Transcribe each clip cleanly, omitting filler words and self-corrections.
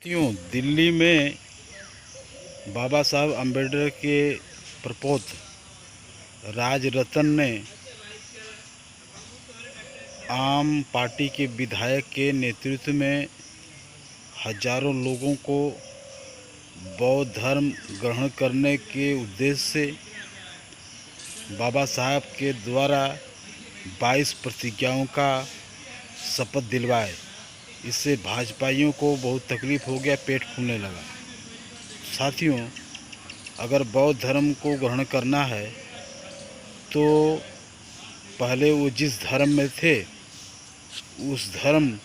यूँ दिल्ली में बाबा साहब अम्बेडकर के प्रपोत्र राज रतन ने आम पार्टी के विधायक के नेतृत्व में हजारों लोगों को बौद्ध धर्म ग्रहण करने के उद्देश्य से बाबा साहब के द्वारा 22 प्रतिज्ञाओं का शपथ दिलवाए। इससे भाजपाइयों को बहुत तकलीफ हो गया, पेट फूलने लगा। साथियों, अगर बौद्ध धर्म को ग्रहण करना है तो पहले वो जिस धर्म में थे उस धर्म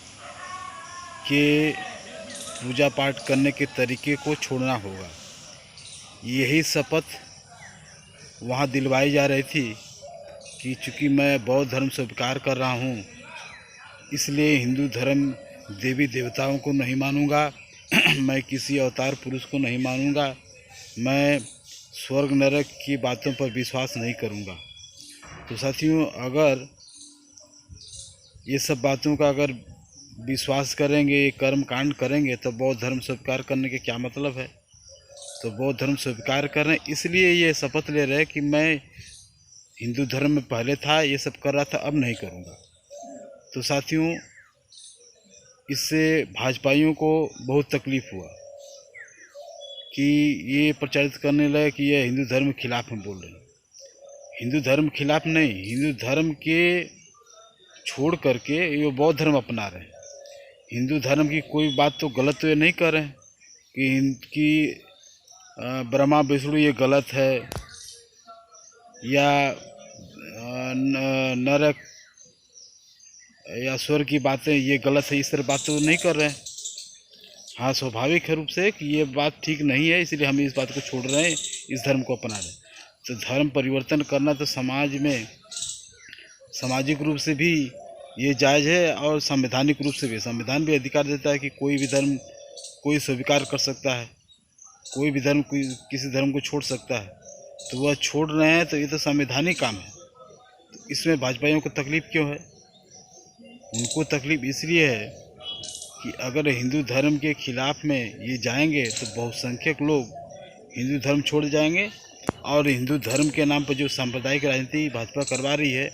के पूजा पाठ करने के तरीके को छोड़ना होगा। यही शपथ वहाँ दिलवाई जा रही थी कि चूँकि मैं बौद्ध धर्म स्वीकार कर रहा हूँ, इसलिए हिंदू धर्म देवी देवताओं को नहीं मानूंगा मैं किसी अवतार पुरुष को नहीं मानूंगा, मैं स्वर्ग नरक की बातों पर विश्वास नहीं करूंगा। तो साथियों, अगर ये सब बातों का अगर विश्वास करेंगे, कर्म कांड करेंगे, तो बौद्ध धर्म स्वीकार करने के क्या मतलब है। तो बौद्ध धर्म स्वीकार कर रहे हैं, इसलिए ये शपथ ले रहे हैं कि मैं हिंदू धर्म में पहले था, ये सब कर रहा था, अब नहीं करूँगा। तो साथियों, इससे भाजपाइयों को बहुत तकलीफ़ हुआ कि ये प्रचारित करने लगे कि ये हिंदू धर्म के खिलाफ में बोल रहे हैं। हिंदू धर्म के खिलाफ नहीं, हिंदू धर्म के छोड़ करके ये बौद्ध धर्म अपना रहे हैं। हिंदू धर्म की कोई बात तो गलत तो ये नहीं कर रहे हैं कि ब्रह्मा विष्णु ये गलत है या नरक या स्वर्ग की बातें ये गलत है, इस तरह बात तो नहीं कर रहे हैं। हाँ, स्वाभाविक रूप से कि ये बात ठीक नहीं है, इसलिए हम इस बात को छोड़ रहे हैं, इस धर्म को अपना रहे हैं। तो धर्म परिवर्तन करना तो समाज में सामाजिक रूप से भी ये जायज़ है और संवैधानिक रूप से भी। संविधान भी अधिकार देता है कि कोई भी धर्म कोई स्वीकार कर सकता है, कोई भी धर्म कोई किसी धर्म को छोड़ सकता है। तो वह छोड़ रहे हैं, तो ये तो संवैधानिक काम है। तो इसमें भाजपाइयों को तकलीफ़ क्यों है? उनको तकलीफ़ इसलिए है कि अगर हिंदू धर्म के खिलाफ में ये जाएंगे तो बहुसंख्यक लोग हिंदू धर्म छोड़ जाएंगे और हिंदू धर्म के नाम पर जो सांप्रदायिक राजनीति भाजपा करवा रही है,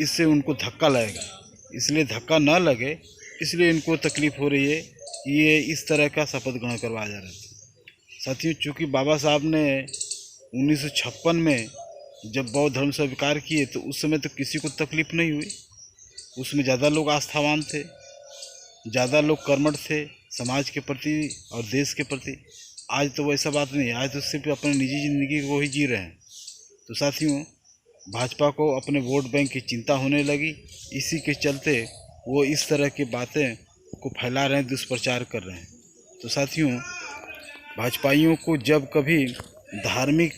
इससे उनको धक्का लगेगा। इसलिए धक्का न लगे, इसलिए इनको तकलीफ़ हो रही है। ये इस तरह का शपथ ग्रहण करवाया जा रहा है। साथियों, चूँकि बाबा साहब ने 1956 में जब बौद्ध धर्म स्वीकार किए तो उस समय तो किसी को तकलीफ़ नहीं हुई। उसमें ज़्यादा लोग आस्थावान थे, ज़्यादा लोग कर्मठ थे समाज के प्रति और देश के प्रति। आज तो वैसा बात नहीं है, आज तो सिर्फ अपने निजी ज़िंदगी को ही जी रहे हैं। तो साथियों, भाजपा को अपने वोट बैंक की चिंता होने लगी, इसी के चलते वो इस तरह की बातें को फैला रहे हैं, दुष्प्रचार कर रहे हैं। तो साथियों, भाजपाइयों को जब कभी धार्मिक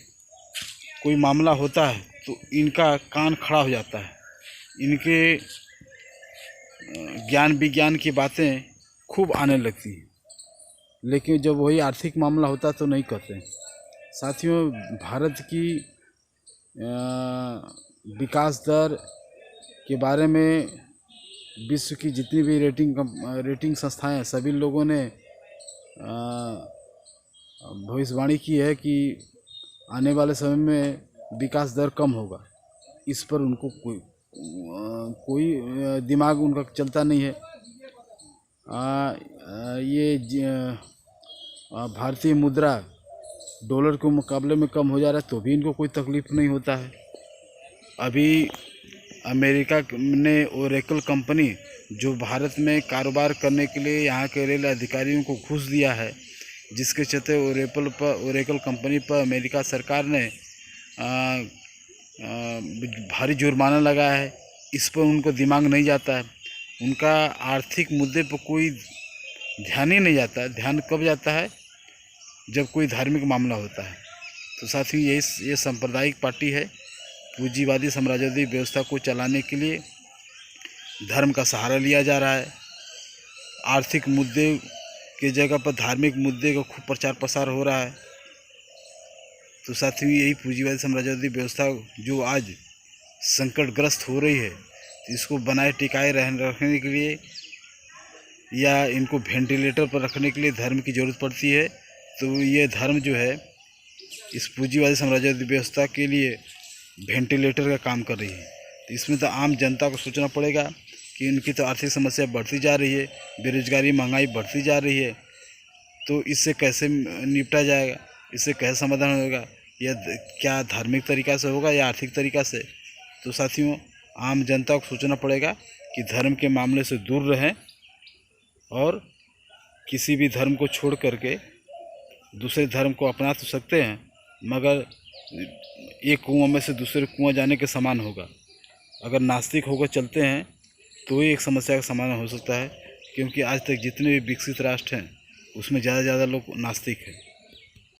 कोई मामला होता है तो इनका कान खड़ा हो जाता है। इनके ज्ञान विज्ञान की बातें खूब आने लगती हैं, लेकिन जब वही आर्थिक मामला होता तो नहीं करते। साथियों, भारत की विकास दर के बारे में विश्व की जितनी भी रेटिंग संस्थाएं हैं, सभी लोगों ने भविष्यवाणी की है कि आने वाले समय में विकास दर कम होगा। इस पर उनको कोई दिमाग उनका चलता नहीं है। ये भारतीय मुद्रा डॉलर के मुकाबले में कम हो जा रहा है तो भी इनको कोई तकलीफ़ नहीं होता है। अभी अमेरिका ने ओरेकल कंपनी जो भारत में कारोबार करने के लिए यहाँ के रेल अधिकारियों को घूस दिया है, जिसके चलते ओरेकल कंपनी पर अमेरिका सरकार ने भारी जुर्माना लगाया है। इस पर उनको दिमाग नहीं जाता है, उनका आर्थिक मुद्दे पर कोई ध्यान ही नहीं जाता है। ध्यान कब जाता है? जब कोई धार्मिक मामला होता है। तो साथ ही ये सांप्रदायिक पार्टी है, पूंजीवादी साम्राज्यवादी व्यवस्था को चलाने के लिए धर्म का सहारा लिया जा रहा है। आर्थिक मुद्दे की जगह पर धार्मिक मुद्दे का खूब प्रचार प्रसार हो रहा है। तो साथ ही यही पूंजीवादी साम्राज्यवादी व्यवस्था जो आज संकटग्रस्त हो रही है, इसको बनाए टिकाए रखने के लिए या इनको वेंटिलेटर पर रखने के लिए धर्म की ज़रूरत पड़ती है, तो ये धर्म जो है इस पूंजीवादी साम्राज्यवादी व्यवस्था के लिए वेंटिलेटर का काम कर रही है। तो इसमें तो आम जनता को सोचना पड़ेगा कि उनकी तो आर्थिक समस्या बढ़ती जा रही है, बेरोजगारी महंगाई बढ़ती जा रही है, तो इससे कैसे निपटा जाएगा, इससे कैसे समाधान होगा, या क्या धार्मिक तरीक़ा से होगा या आर्थिक तरीक़ा से। तो साथियों, आम जनता को सोचना पड़ेगा कि धर्म के मामले से दूर रहें और किसी भी धर्म को छोड़ करके दूसरे धर्म को अपना तो सकते हैं, मगर एक कुआं में से दूसरे कुआं जाने के समान होगा। अगर नास्तिक होकर चलते हैं तो ही एक समस्या का समाधान हो सकता है, क्योंकि आज तक जितने भी विकसित राष्ट्र हैं उसमें ज़्यादा लोग नास्तिक हैं।